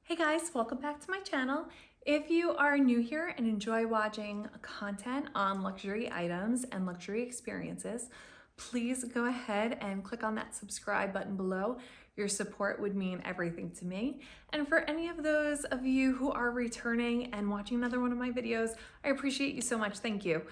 Hey guys, welcome back to my channel. If you are new here and enjoy watching content on luxury items and luxury experiences, please go ahead and click on that subscribe button below. Your support would mean everything to me. And for any of those of you who are returning and watching another one of my videos, I appreciate you so much. Thank you.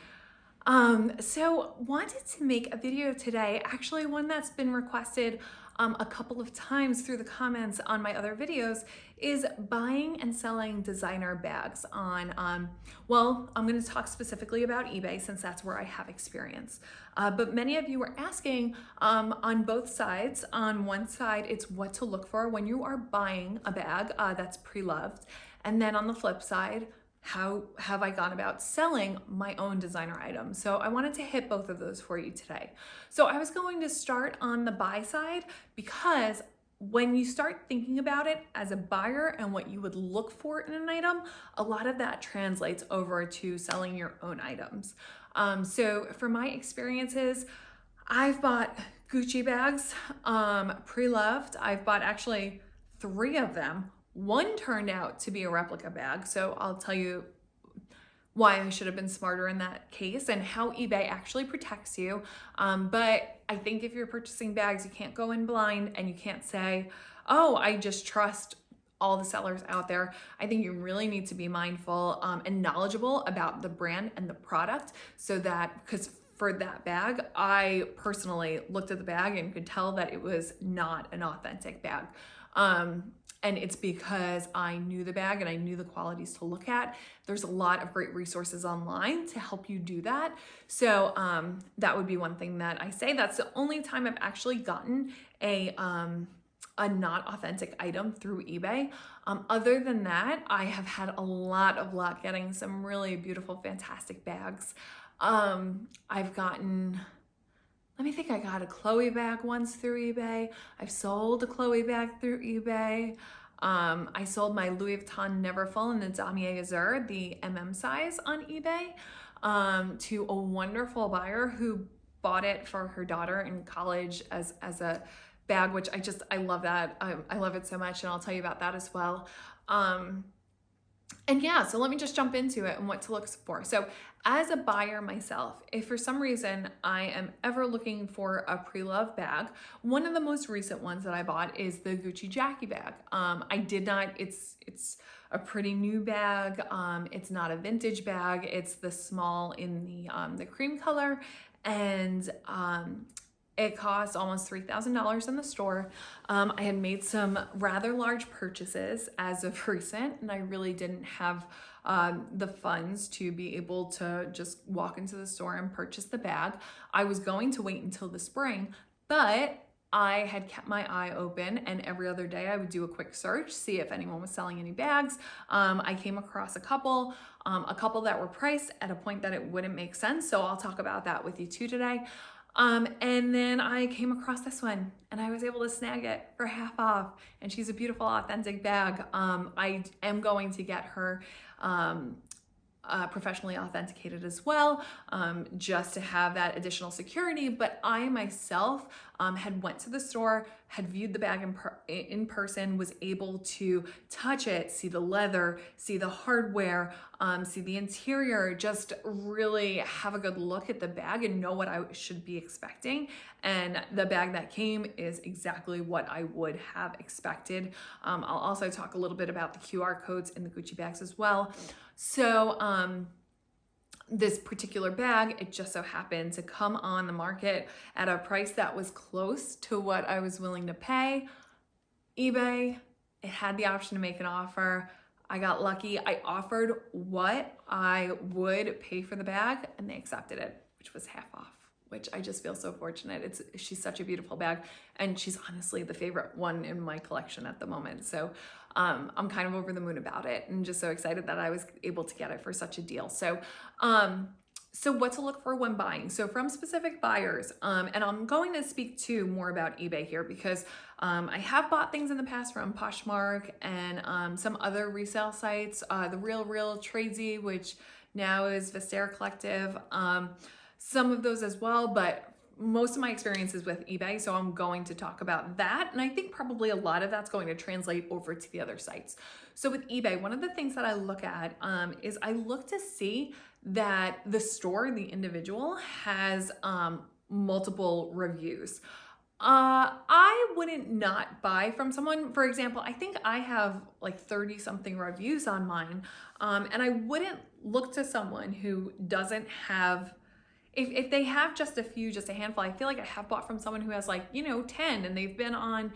So wanted to make a video today, actually one that's been requested a couple of times through the comments on my other videos, is buying and selling designer bags on, well, I'm going to talk specifically about eBay since that's where I have experience. But many of you were asking on both sides. On one side, it's what to look for when you are buying a bag that's pre-loved. And then on the flip side, how have I gone about selling my own designer items? So I wanted to hit both of those for you today. So I was going to start on the buy side because when you start thinking about it as a buyer and what you would look for in an item, a lot of that translates over to selling your own items. So for my experiences, I've bought Gucci bags, pre-loved. I've bought actually 3 of them. One turned out to be a replica bag, so I'll tell you why I should have been smarter in that case and how eBay actually protects you. But I think if you're purchasing bags, you can't go in blind and you can't say, oh, I just trust all the sellers out there. I think you really need to be mindful and knowledgeable about the brand and the product, so that, because for that bag, I personally looked at the bag and could tell that it was not an authentic bag. And it's because I knew the bag and I knew the qualities to look at. There's a lot of great resources online to help you do that. So that would be one thing that I say. That's the only time I've actually gotten a not authentic item through eBay. Other than that, I have had a lot of luck getting some really beautiful, fantastic bags. I've gotten, let me think, I got a Chloe bag once through eBay. I've sold a Chloe bag through eBay. I sold my Louis Vuitton Neverfull in the Damier Azur, the MM size, on eBay to a wonderful buyer who bought it for her daughter in college as a bag, which I love that. I love it so much, and I'll tell you about that as well. And yeah, so let me just jump into it and what to look for. So as a buyer myself, if for some reason I am ever looking for a pre-loved bag, one of the most recent ones that I bought is the Gucci Jackie bag. I did not, it's a pretty new bag. It's not a vintage bag. It's the small in the cream color, and it cost almost $3,000 in the store. I had made some rather large purchases as of recent, and I really didn't have the funds to be able to just walk into the store and purchase the bag. I was going to wait until the spring, but I had kept my eye open, and every other day I would do a quick search, see if anyone was selling any bags. I came across a couple that were priced at a point that it wouldn't make sense, so I'll talk about that with you too today. And then I came across this one and I was able to snag it for half off, and she's a beautiful, authentic bag. I am going to get her professionally authenticated as well, just to have that additional security. But I myself had went to the store, had viewed the bag in person, was able to touch it, see the leather, see the hardware, see the interior, just really have a good look at the bag and know what I should be expecting. And the bag that came is exactly what I would have expected. I'll also talk a little bit about the QR codes in the Gucci bags as well. So this particular bag, it just so happened to come on the market at a price that was close to what I was willing to pay. eBay, it had the option to make an offer. I got lucky. I offered what I would pay for the bag, and they accepted it, which was half off, which I just feel so fortunate. She's such a beautiful bag, and she's honestly the favorite one in my collection at the moment. So I'm kind of over the moon about it, and just so excited that I was able to get it for such a deal. So what to look for when buying. So from specific buyers, and I'm going to speak to more about eBay here because I have bought things in the past from Poshmark and some other resale sites, the Real Tradesy, which now is Vestera Collective, some of those as well. But most of my experiences with eBay, so I'm going to talk about that. And I think probably a lot of that's going to translate over to the other sites. So with eBay, one of the things that I look at is I look to see that the store, the individual, has multiple reviews. I wouldn't not buy from someone. For example, I think I have like 30 something reviews on mine. And I wouldn't look to someone who doesn't have, if they have just a few, just a handful. I feel like I have bought from someone who has like, 10, and they've been on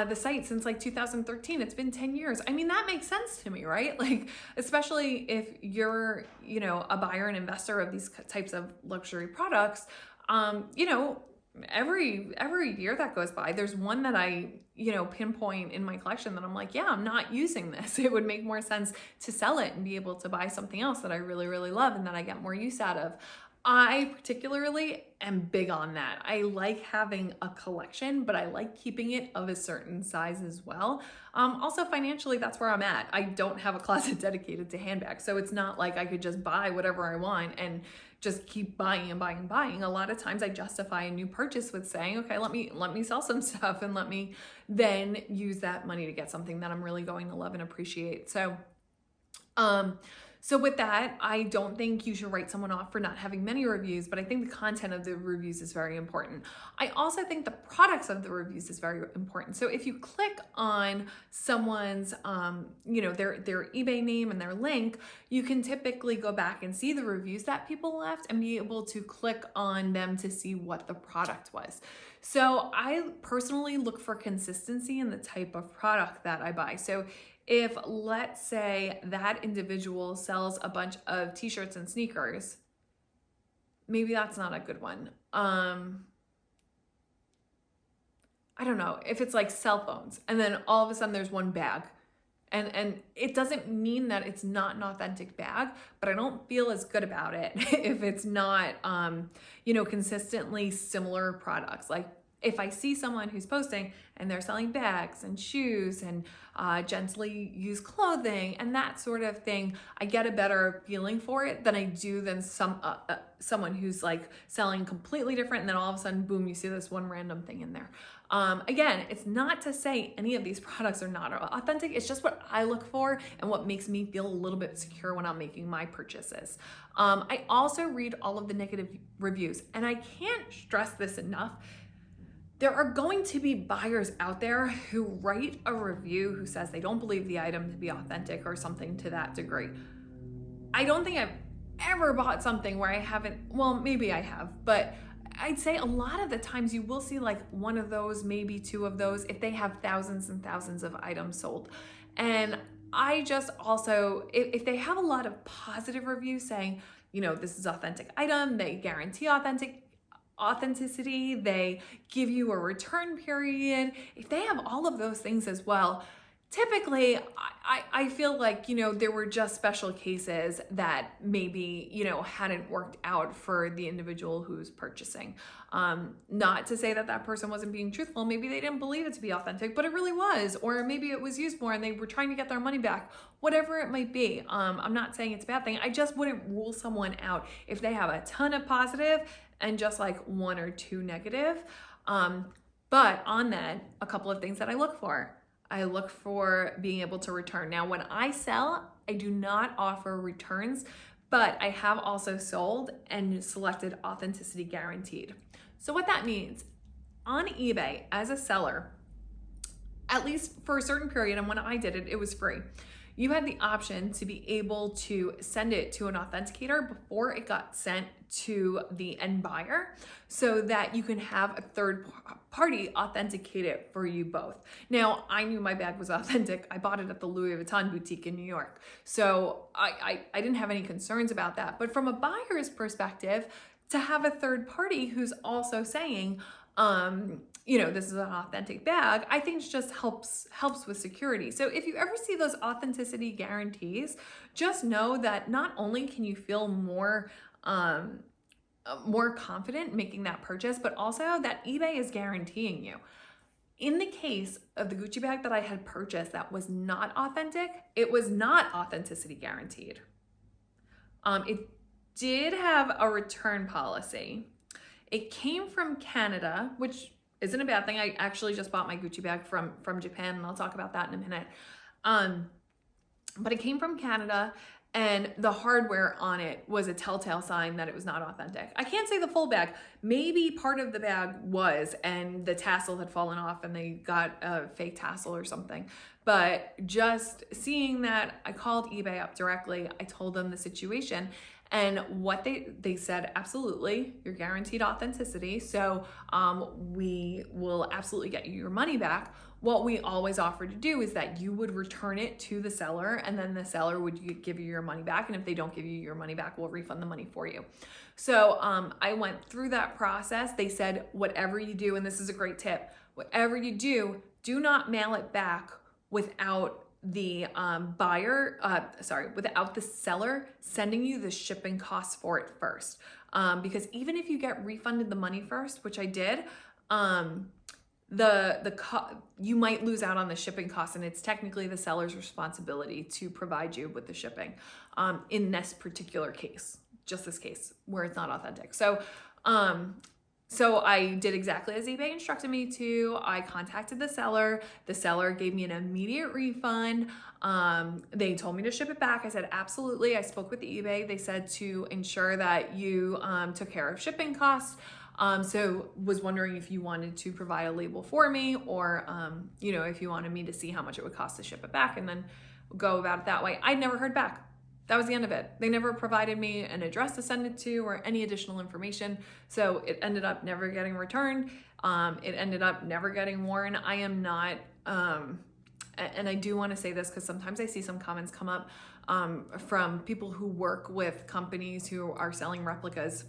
the site since like 2013. It's been 10 years. I mean, that makes sense to me, right? Like, especially if you're, a buyer and investor of these types of luxury products, every year that goes by, there's one that I, pinpoint in my collection that I'm like, yeah, I'm not using this. It would make more sense to sell it and be able to buy something else that I really, really love and that I get more use out of. I particularly am big on that. I like having a collection, but I like keeping it of a certain size as well. Also financially, that's where I'm at. I don't have a closet dedicated to handbags, so it's not like I could just buy whatever I want and just keep buying and buying and buying. A lot of times I justify a new purchase with saying, okay, let me sell some stuff and let me then use that money to get something that I'm really going to love and appreciate. So with that, I don't think you should write someone off for not having many reviews, but I think the content of the reviews is very important. I also think the products of the reviews is very important. So if you click on someone's, their eBay name and their link, you can typically go back and see the reviews that people left and be able to click on them to see what the product was. So I personally look for consistency in the type of product that I buy. So if, let's say, that individual sells a bunch of t-shirts and sneakers, maybe that's not a good one. I don't know, if it's like cell phones and then all of a sudden there's one bag, and it doesn't mean that it's not an authentic bag, but I don't feel as good about it if it's not, consistently similar products. Like, if I see someone who's posting and they're selling bags and shoes and gently used clothing and that sort of thing, I get a better feeling for it than I do than someone who's like selling completely different, and then all of a sudden, boom, you see this one random thing in there. Again, it's not to say any of these products are not authentic. It's just what I look for and what makes me feel a little bit secure when I'm making my purchases. I also read all of the negative reviews, and I can't stress this enough. There are going to be buyers out there who write a review who says they don't believe the item to be authentic or something to that degree. I don't think I've ever bought something where I haven't, well, maybe I have, but I'd say a lot of the times you will see like one of those, maybe two of those, if they have thousands and thousands of items sold. And I just also, if they have a lot of positive reviews saying, this is authentic item, they guarantee authenticity, they give you a return period. If they have all of those things as well, typically I feel like, there were just special cases that maybe, hadn't worked out for the individual who's purchasing. Not to say that that person wasn't being truthful. Maybe they didn't believe it to be authentic, but it really was. Or maybe it was used more and they were trying to get their money back. Whatever it might be. I'm not saying it's a bad thing. I just wouldn't rule someone out if they have a ton of positive and just like one or two negative. But on that, a couple of things that I look for. I look for being able to return. Now, when I sell, I do not offer returns, but I have also sold and selected authenticity guaranteed. So what that means, on eBay as a seller, at least for a certain period, and when I did it, it was free. You had the option to be able to send it to an authenticator before it got sent to the end buyer so that you can have a third party authenticate it for you both. Now, I knew my bag was authentic. I bought it at the Louis Vuitton boutique in New York. So I didn't have any concerns about that. But from a buyer's perspective, to have a third party who's also saying, this is an authentic bag, I think it just helps with security. So if you ever see those authenticity guarantees, just know that not only can you feel more confident making that purchase, but also that eBay is guaranteeing you. In the case of the Gucci bag that I had purchased that was not authentic, it was not authenticity guaranteed. It did have a return policy. It came from Canada, which isn't a bad thing. I actually just bought my Gucci bag from Japan, and I'll talk about that in a minute. But it came from Canada, and the hardware on it was a telltale sign that it was not authentic. I can't say the full bag. Maybe part of the bag was, and the tassel had fallen off and they got a fake tassel or something. But just seeing that, I called eBay up directly. I told them the situation, and what they said, absolutely, you're guaranteed authenticity. So we will absolutely get you your money back. What we always offer to do is that you would return it to the seller, and then the seller would give you your money back. And if they don't give you your money back, we'll refund the money for you. So I went through that process. They said, whatever you do, and this is a great tip, whatever you do, do not mail it back without the without the seller sending you the shipping costs for it first. Because even if you get refunded the money first, which I did, you might lose out on the shipping costs, and it's technically the seller's responsibility to provide you with the shipping in this particular case, just this case where it's not authentic. So I did exactly as eBay instructed me to. I contacted the seller. The seller gave me an immediate refund. They told me to ship it back. I said, absolutely. I spoke with eBay. They said to ensure that you took care of shipping costs. So was wondering if you wanted to provide a label for me, or, if you wanted me to see how much it would cost to ship it back and then go about it that way. I never heard back. That was the end of it. They never provided me an address to send it to or any additional information. So it ended up never getting returned. It ended up never getting worn. I am not, and I do want to say this because sometimes I see some comments come up from people who work with companies who are selling replicas,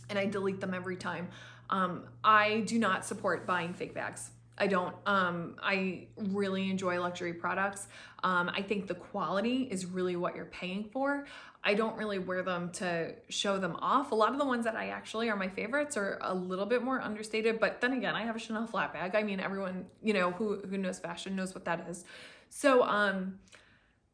and I delete them every time. I do not support buying fake bags. I don't. I really enjoy luxury products. I think the quality is really what you're paying for. I don't really wear them to show them off. A lot of the ones that I actually are my favorites are a little bit more understated, but then again, I have a Chanel flat bag. I mean, everyone, who knows fashion knows what that is. So,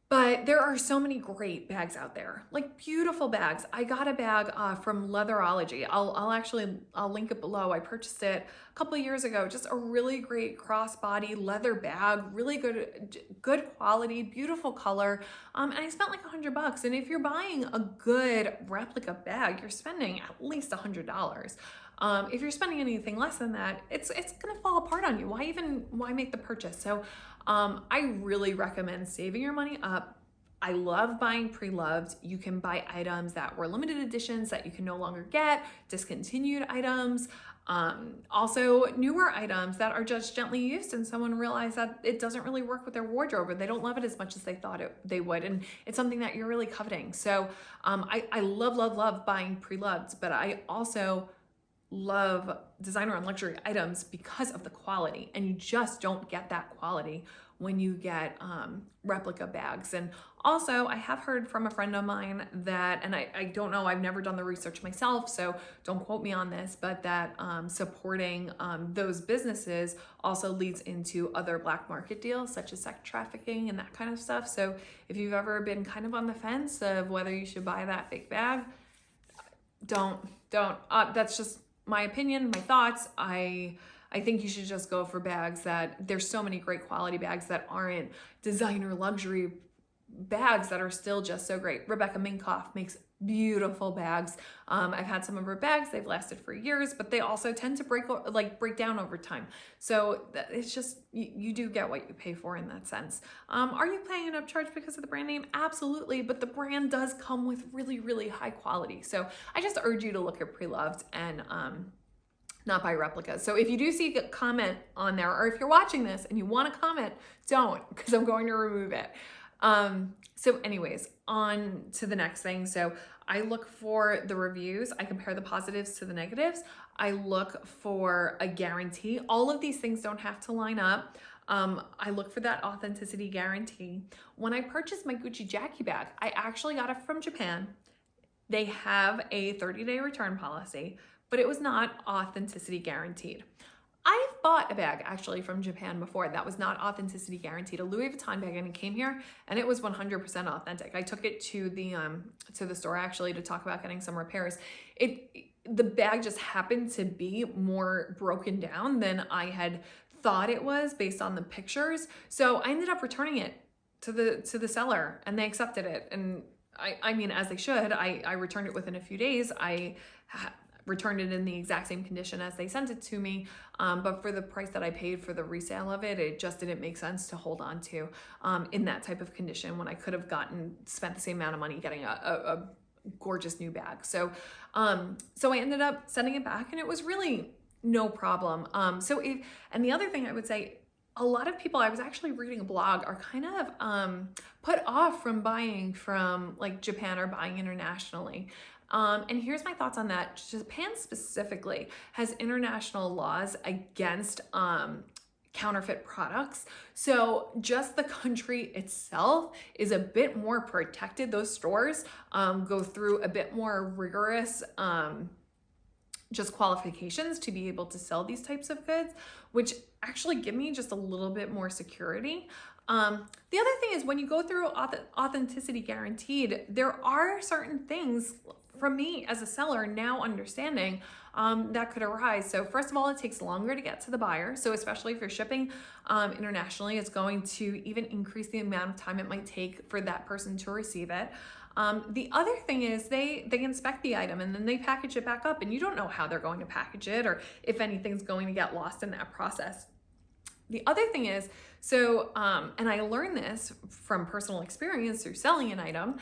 but there are so many great bags out there, like beautiful bags. I got a bag from Leatherology. I'll link it below. I purchased it a couple of years ago. Just a really great crossbody leather bag, really good quality, beautiful color. And I spent like $100. And if you're buying a good replica bag, you're spending at least $100. If you're spending anything less than that, it's gonna fall apart on you. Why make the purchase? So I really recommend saving your money up. I love buying pre-loved. You can buy items that were limited editions that you can no longer get, discontinued items, also newer items that are just gently used and someone realized that it doesn't really work with their wardrobe, or they don't love it as much as they thought they would, and it's something that you're really coveting. So I love buying pre-loved, but I also love designer and luxury items because of the quality, and you just don't get that quality when you get replica bags. And also I have heard from a friend of mine that, and I don't know, I've never done the research myself, so don't quote me on this, but that supporting those businesses also leads into other black market deals such as sex trafficking and that kind of stuff. So if you've ever been kind of on the fence of whether you should buy that fake bag, don't. That's just my opinion, my thoughts. I think you should just go for bags that, there's so many great quality bags that aren't designer luxury bags that are still just so great. Rebecca Minkoff makes beautiful bags. I've had some of her bags, they've lasted for years, but they also tend to break down over time. So it's just, you do get what you pay for in that sense. Are you paying an upcharge because of the brand name? Absolutely, but the brand does come with really, really high quality. So I just urge you to look at Preloved and not buy replicas. So if you do see a comment on there, or if you're watching this and you want to comment, don't, because I'm going to remove it. So anyways, on to the next thing. So I look for the reviews. I compare the positives to the negatives. I look for a guarantee. All of these things don't have to line up. I look for that authenticity guarantee. When I purchased my Gucci Jackie bag, I actually got it from Japan. They have a 30-day return policy, but it was not authenticity guaranteed. I've bought a bag actually from Japan before that was not authenticity guaranteed, a Louis Vuitton bag, and it came here and it was 100% authentic. I took it to the store actually to talk about getting some repairs. the bag just happened to be more broken down than I had thought it was based on the pictures. So I ended up returning it to the seller, and they accepted it. And I mean, as they should. I returned it within a few days. I returned it in the exact same condition as they sent it to me. But for the price that I paid for the resale of it, it just didn't make sense to hold on to in that type of condition when I could have spent the same amount of money getting a gorgeous new bag. So I ended up sending it back, and it was really no problem. And the other thing I would say, a lot of people, I was actually reading a blog, are kind of put off from buying from like Japan or buying internationally. And here's my thoughts on that. Japan specifically has international laws against counterfeit products. So just the country itself is a bit more protected. Those stores go through a bit more rigorous just qualifications to be able to sell these types of goods, which actually give me just a little bit more security. The other thing is, when you go through authenticity guaranteed, there are certain things from me as a seller now understanding that could arise. So first of all, it takes longer to get to the buyer. So especially if you're shipping internationally, it's going to even increase the amount of time it might take for that person to receive it. The other thing is they inspect the item and then they package it back up, and you don't know how they're going to package it or if anything's going to get lost in that process. The other thing is, and I learned this from personal experience through selling an item,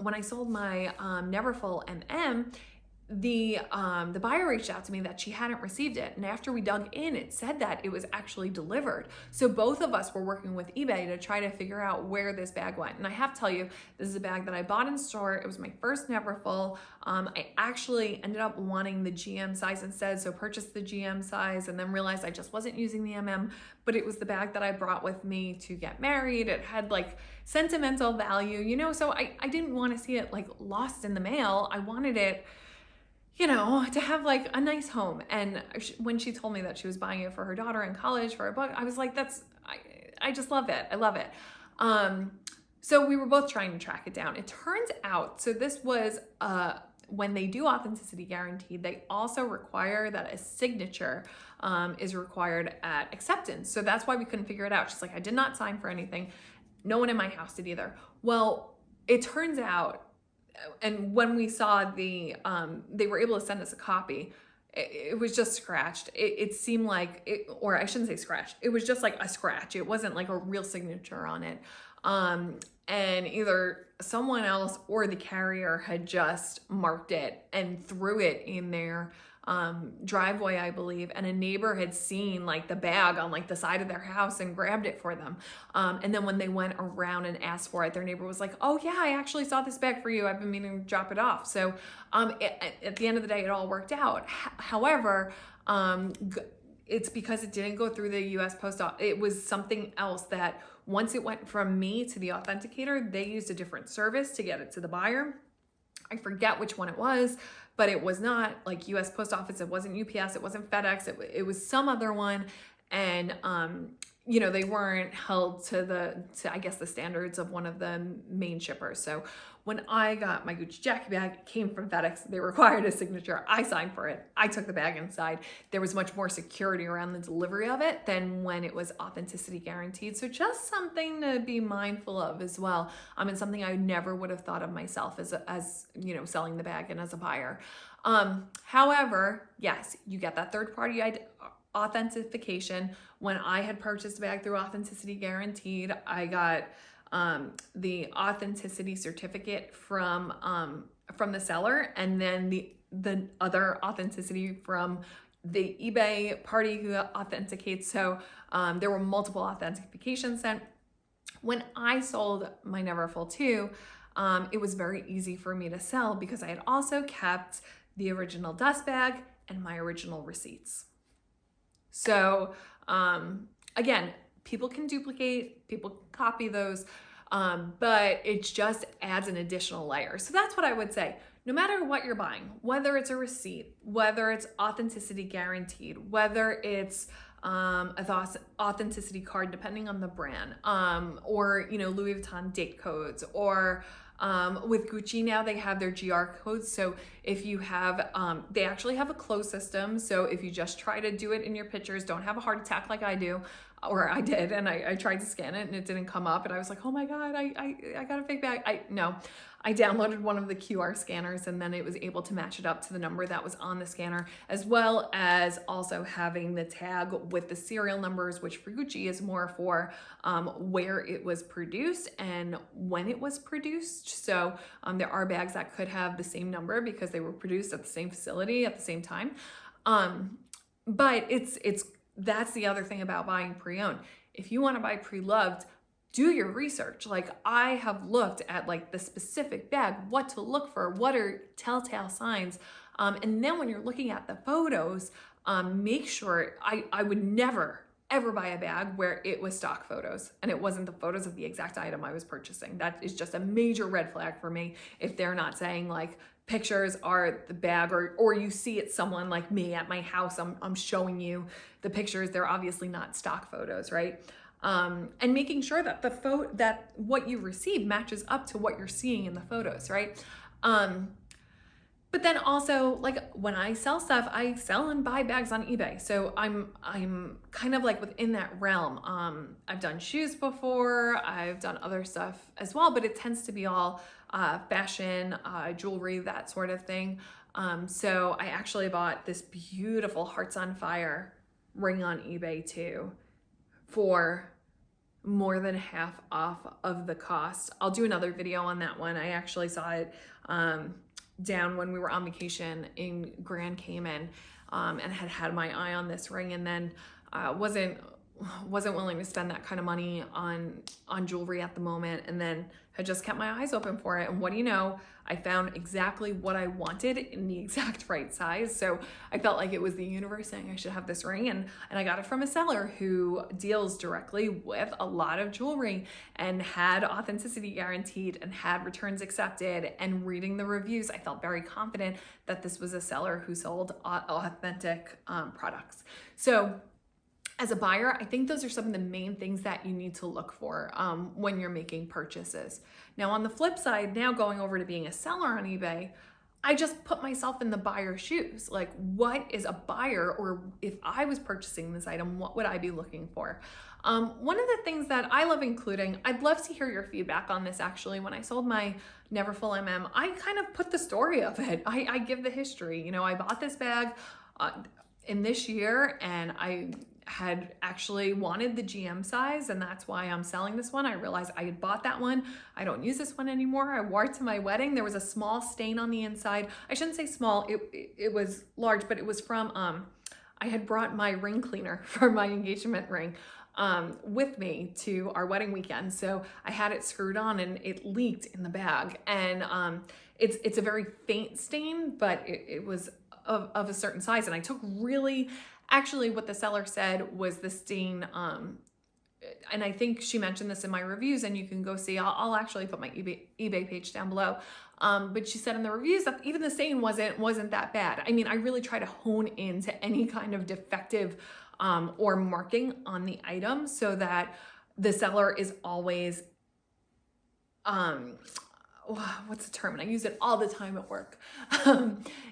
when I sold my Neverfull MM, the buyer reached out to me that she hadn't received it. And after we dug in, it said that it was actually delivered. So both of us were working with eBay to try to figure out where this bag went. And I have to tell you, this is a bag that I bought in store. It was my first Neverfull. I actually ended up wanting the GM size instead. So purchased the GM size and then realized I just wasn't using the MM, but it was the bag that I brought with me to get married. It had like sentimental value, you know, so I didn't want to see it like lost in the mail. I wanted it, you know, to have like a nice home. And when she told me that she was buying it for her daughter in college for a book, I was like, I just love it. I love it. So we were both trying to track it down. It turns out, so this was, when they do authenticity guaranteed, they also require that a signature is required at acceptance. So that's why we couldn't figure it out. She's like, I did not sign for anything. No one in my house did either. Well, it turns out, and when we saw they were able to send us a copy, it was just scratched. It seemed like, or I shouldn't say scratched, it was just like a scratch. It wasn't like a real signature on it. And either someone else or the carrier had just marked it and threw it in their driveway, I believe, and a neighbor had seen like the bag on like the side of their house and grabbed it for them. And then when they went around and asked for it, their neighbor was like, oh yeah, I actually saw this bag for you. I've been meaning to drop it off. So at the end of the day, it all worked out. However, it's because it didn't go through the US Post Office. It was something else that once it went from me to the authenticator, they used a different service to get it to the buyer. I forget which one it was, but it was not like US Post Office. It wasn't UPS. It wasn't FedEx. It was some other one. And, you know, they weren't held to I guess the standards of one of the main shippers. So when I got my Gucci jacket bag, it came from FedEx. They required a signature. I signed for it. I took the bag inside. There was much more security around the delivery of it than when it was authenticity guaranteed. So just something to be mindful of as well. And something I never would have thought of myself as you know, selling the bag and as a buyer. However, yes, you get that third party authentication. When I had purchased a bag through authenticity guaranteed, I got the authenticity certificate from the seller, and then the other authenticity from the eBay party who authenticates. So there were multiple authentications sent. When I sold my Neverfull 2, it was very easy for me to sell because I had also kept the original dust bag and my original receipts. So again, people can duplicate, people can copy those, but it just adds an additional layer. So that's what I would say. No matter what you're buying, whether it's a receipt, whether it's authenticity guaranteed, whether it's authenticity card, depending on the brand, or, you know, Louis Vuitton date codes, or With Gucci now, they have their GR codes. So if you have, they actually have a closed system. So if you just try to do it in your pictures, don't have a heart attack like I do, or I did, and I tried to scan it and it didn't come up. And I was like, oh my God, I got a fake bag. No, I downloaded one of the QR scanners and then it was able to match it up to the number that was on the scanner, as well as also having the tag with the serial numbers, which for Gucci is more for where it was produced and when it was produced. So there are bags that could have the same number because they were produced at the same facility at the same time. But that's the other thing about buying pre-owned. If you want to buy pre-loved, do your research. Like, I have looked at like the specific bag, what to look for, what are telltale signs. And then when you're looking at the photos, make sure, I would never, ever buy a bag where it was stock photos and it wasn't the photos of the exact item I was purchasing. That is just a major red flag for me. If they're not saying like pictures are the bag, or you see it someone like me at my house, I'm showing you the pictures, they're obviously not stock photos, right? And making sure that that what you receive matches up to what you're seeing in the photos, right? But then also, like, when I sell stuff, I sell and buy bags on eBay. So I'm kind of like within that realm. I've done shoes before, I've done other stuff as well, but it tends to be all fashion, jewelry, that sort of thing. So I actually bought this beautiful Hearts on Fire ring on eBay too, for more than half off of the cost. I'll do another video on that one. I actually saw it down when we were on vacation in Grand Cayman, and had my eye on this ring, and then wasn't willing to spend that kind of money on jewelry at the moment, and then had just kept my eyes open for it. And what do you know, I found exactly what I wanted in the exact right size. So I felt like it was the universe saying I should have this ring, and I got it from a seller who deals directly with a lot of jewelry and had authenticity guaranteed and had returns accepted. And reading the reviews, I felt very confident that this was a seller who sold authentic products. So as a buyer, I think those are some of the main things that you need to look for when you're making purchases. Now, on the flip side, now going over to being a seller on eBay, I just put myself in the buyer's shoes. Like, what is a buyer, or if I was purchasing this item, what would I be looking for? One of the things that I love including, I'd love to hear your feedback on this actually. When I sold my Neverfull MM, I kind of put the story of it. I give the history. You know, I bought this bag in this year, and I had actually wanted the GM size, and that's why I'm selling this one. I realized I had bought that one. I don't use this one anymore. I wore it to my wedding. There was a small stain on the inside. I shouldn't say small, it was large, but it was from, I had brought my ring cleaner for my engagement ring with me to our wedding weekend. So I had it screwed on and it leaked in the bag. And it's a very faint stain, but it was of a certain size. And I took actually what the seller said was the stain, and I think she mentioned this in my reviews, and you can go see, I'll actually put my eBay page down below. But she said in the reviews that even the stain wasn't that bad. I mean, I really try to hone into any kind of defective or marking on the item so that the seller is always, what's the term? And I use it all the time at work.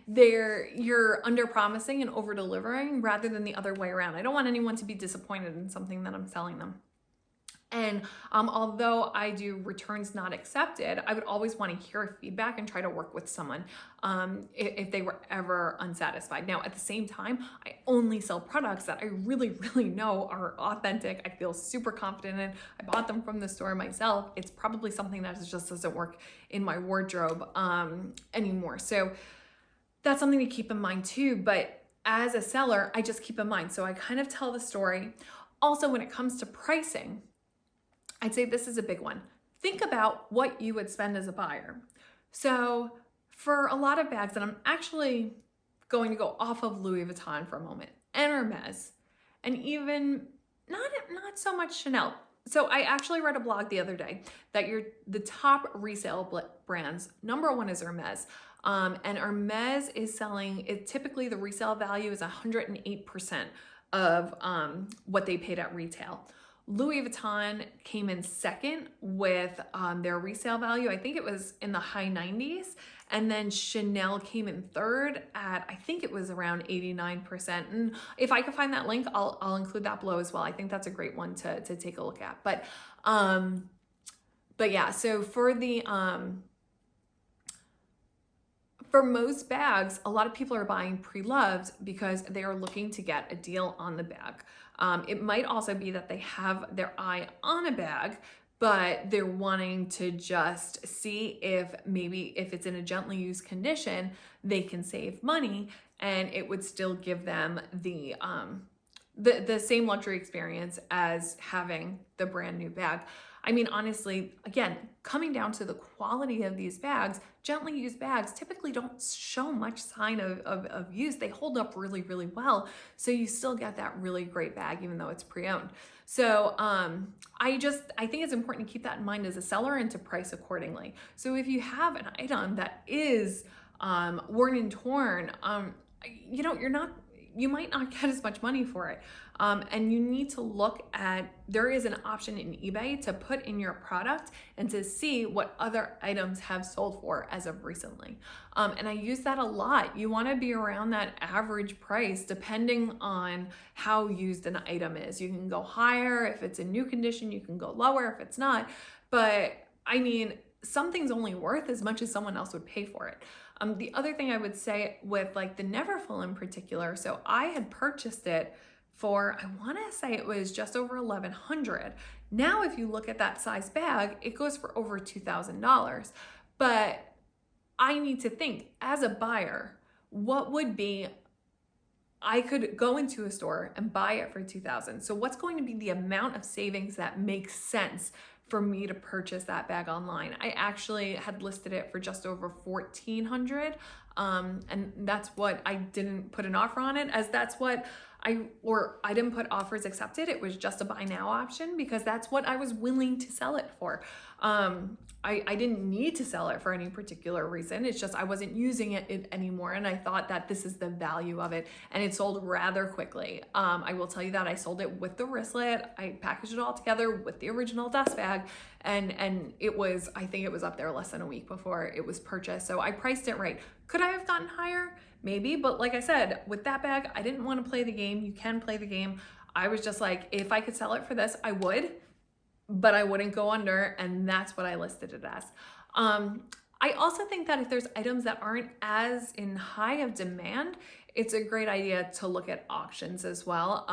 You're under promising and over delivering rather than the other way around. I don't want anyone to be disappointed in something that I'm selling them. And although I do returns not accepted, I would always want to hear feedback and try to work with someone if they were ever unsatisfied. Now, at the same time, I only sell products that I really, really know are authentic. I feel super confident in. I bought them from the store myself. It's probably something that just doesn't work in my wardrobe anymore. So that's something to keep in mind too. But as a seller, I just keep in mind. So I kind of tell the story. Also, when it comes to pricing, I'd say this is a big one. Think about what you would spend as a buyer. So for a lot of bags, and I'm actually going to go off of Louis Vuitton for a moment, and Hermes, and even not so much Chanel. So I actually read a blog the other day that the top resale brands, number one is Hermes. And Hermes is selling, typically the resale value is 108% of what they paid at retail. Louis Vuitton came in second with their resale value. I think it was in the high 90s. And then Chanel came in third at, I think it was around 89%. And if I could find that link, I'll include that below as well. I think that's a great one to take a look at. But yeah, so for the, for most bags, a lot of people are buying pre-loved because they are looking to get a deal on the bag. It might also be that they have their eye on a bag, but they're wanting to just see if maybe if it's in a gently used condition, they can save money and it would still give them the same luxury experience as having the brand new bag. I mean, honestly, again, coming down to the quality of these bags, gently used bags typically don't show much sign of use. They hold up really, really well. So you still get that really great bag, even though it's pre-owned. So I think it's important to keep that in mind as a seller and to price accordingly. So if you have an item that is worn and torn, you might not get as much money for it. And you need to look at, there is an option in eBay to put in your product and to see what other items have sold for as of recently. And I use that a lot. You want to be around that average price depending on how used an item is. You can go higher if it's in new condition, you can go lower if it's not. But I mean, something's only worth as much as someone else would pay for it. The other thing I would say with like the Neverfull in particular, so I had purchased it for, I want to say it was just over $1,100. Now, if you look at that size bag, it goes for over $2,000. But I need to think as a buyer, what would be, I could go into a store and buy it for $2,000. So what's going to be the amount of savings that makes sense for me to purchase that bag online? I actually had listed it for just over $1,400. And that's what I didn't put an offer on it, as that's what I didn't put offers accepted. It was just a buy now option because that's what I was willing to sell it for. I didn't need to sell it for any particular reason. It's just I wasn't using it anymore, and I thought that this is the value of it, and it sold rather quickly. I will tell you that I sold it with the wristlet. I packaged it all together with the original dust bag, and it was, I think it was up there less than a week before it was purchased. So I priced it right. Could I have gotten higher? Maybe, but like I said, with that bag, I didn't want to play the game. You can play the game. I was just like, if I could sell it for this, I would, but I wouldn't go under, and that's what I listed it as. I also think that if there's items that aren't as in high of demand, it's a great idea to look at auctions as well.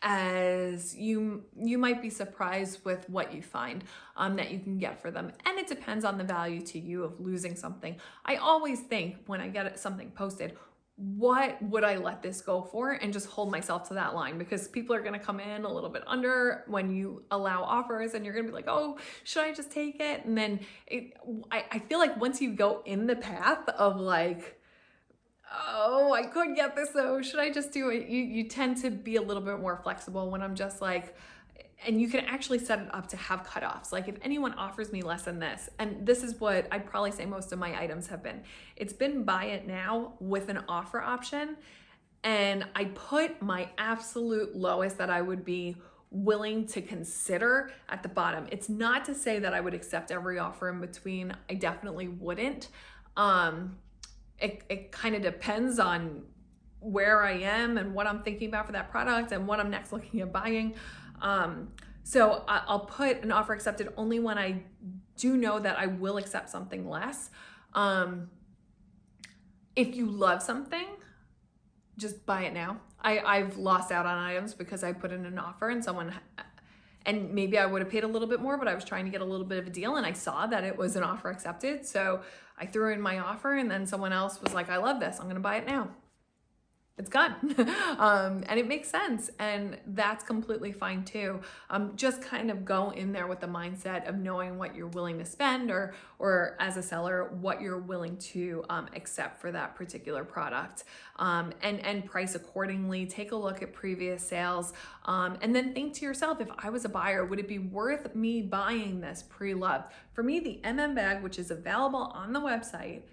As you might be surprised with what you find that you can get for them. And it depends on the value to you of losing something. I always think when I get something posted, what would I let this go for, and just hold myself to that line, because people are going to come in a little bit under when you allow offers, and you're going to be like, oh, should I just take it? And then I feel like once you go in the path of like, oh, I could get this though, should I just do it? You tend to be a little bit more flexible when I'm just like, and you can actually set it up to have cutoffs. Like if anyone offers me less than this, and this is what I'd probably say most of my items have been, it's been buy it now with an offer option. And I put my absolute lowest that I would be willing to consider at the bottom. It's not to say that I would accept every offer in between. I definitely wouldn't. It kind of depends on where I am and what I'm thinking about for that product and what I'm next looking at buying. So I'll put an offer accepted only when I do know that I will accept something less. If you love something, just buy it now. I've lost out on items because I put in an offer and maybe I would have paid a little bit more, but I was trying to get a little bit of a deal, and I saw that it was an offer accepted. So I threw in my offer, and then someone else was like, I love this, I'm going to buy it now. It's gone. And it makes sense. And that's completely fine too. Just kind of go in there with the mindset of knowing what you're willing to spend, or as a seller, what you're willing to accept for that particular product, and price accordingly. Take a look at previous sales, and then think to yourself, if I was a buyer, would it be worth me buying this pre-loved? For me, the MM bag, which is available on the website,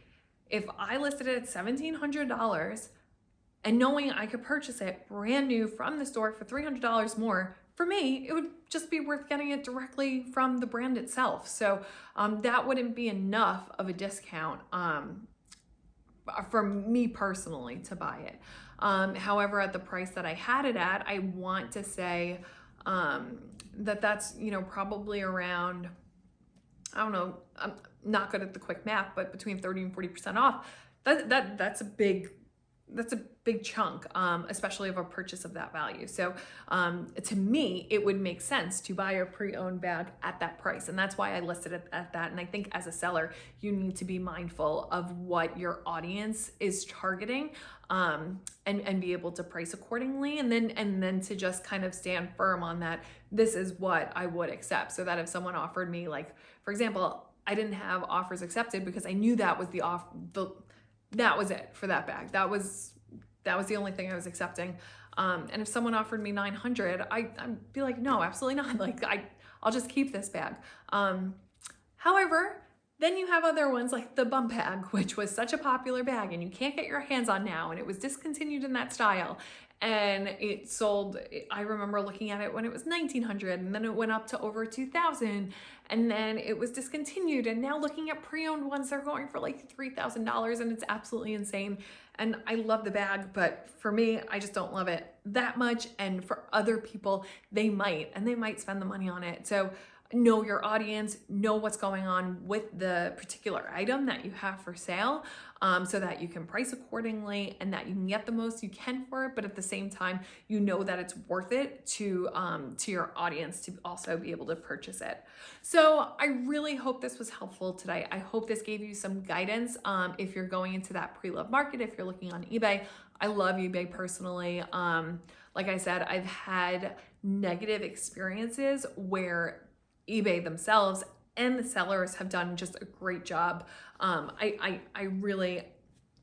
if I listed it at $1,700, and knowing I could purchase it brand new from the store for $300 more, for me, it would just be worth getting it directly from the brand itself. So that wouldn't be enough of a discount for me personally to buy it. However, at the price that I had it at, I want to say that that's, you know, probably around, I don't know, I'm not good at the quick math, but between 30 and 40% off. That's a big chunk, especially of a purchase of that value. So to me, it would make sense to buy a pre-owned bag at that price. And that's why I listed it at that. And I think as a seller, you need to be mindful of what your audience is targeting, and be able to price accordingly. And then to just kind of stand firm on that, this is what I would accept. So that if someone offered me, like, for example, I didn't have offers accepted because I knew that was that was it for that bag. That was the only thing I was accepting. And if someone offered me 900, I'd be like, no, absolutely not. Like I'll just keep this bag. However, then you have other ones like the bump bag, which was such a popular bag and you can't get your hands on now. And it was discontinued in that style. And it sold, I remember looking at it when it was 1900, and then it went up to over 2000, and then it was discontinued. And now looking at pre-owned ones, they're going for like $3,000, and it's absolutely insane. And I love the bag, but for me, I just don't love it that much. And for other people, they might, and they might spend the money on it. So know your audience, know what's going on with the particular item that you have for sale, so that you can price accordingly and that you can get the most you can for it, but at the same time, you know that it's worth it to your audience to also be able to purchase it. So I really hope this was helpful today. I hope this gave you some guidance if you're going into that pre-loved market, if you're looking on eBay. I love eBay personally. Like I said, I've had negative experiences where eBay themselves and the sellers have done just a great job. I really,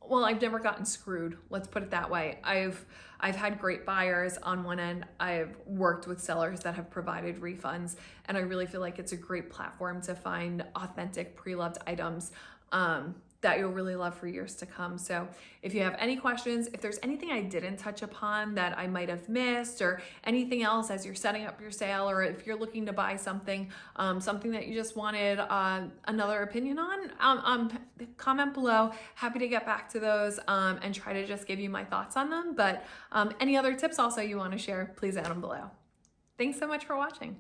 well, I've never gotten screwed. Let's put it that way. I've had great buyers on one end. I've worked with sellers that have provided refunds, and I really feel like it's a great platform to find authentic pre-loved items that you'll really love for years to come. So if you have any questions, if there's anything I didn't touch upon that I might have missed, or anything else as you're setting up your sale, or if you're looking to buy something, something that you just wanted another opinion on, comment below. Happy to get back to those and try to just give you my thoughts on them. But any other tips also you want to share, please add them below. Thanks so much for watching.